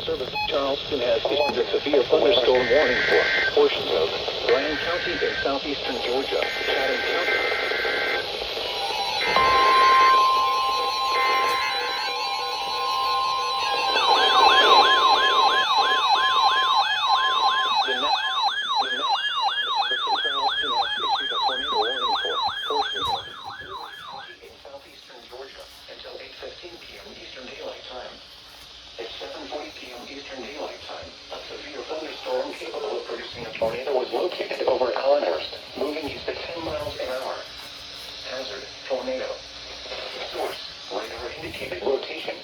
service. Charleston has issued a severe thunderstorm warning for portions of Bryan County in southeastern Georgia, Chatham County. Tornado was located over Allenhurst, moving east at 10 miles an hour. Hazard, tornado. Source, radar indicated rotation.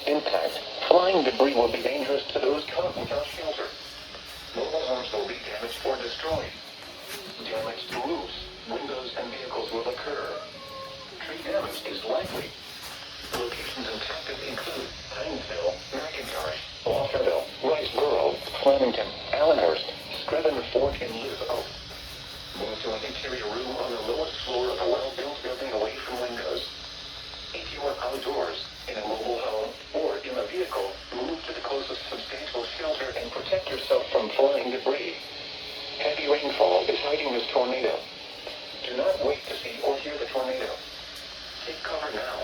Impact, flying debris will be dangerous to those caught without shelter. Mobile homes will be damaged or destroyed. Damage to roofs, windows, and vehicles will occur. Tree damage is likely. Locations impacted include Hinesville, McIntosh, Walkerville, Riceboro, Flemington, Allenhurst, Screven Fork, and Live Oak. Move to an interior room on the lowest floor of a well-built building away from windows. If you are outdoors, in a mobile home, or in a vehicle, move to the closest substantial shelter and protect yourself from flying debris. Heavy rainfall is hiding this tornado. Do not wait to see or hear the tornado. Take cover now.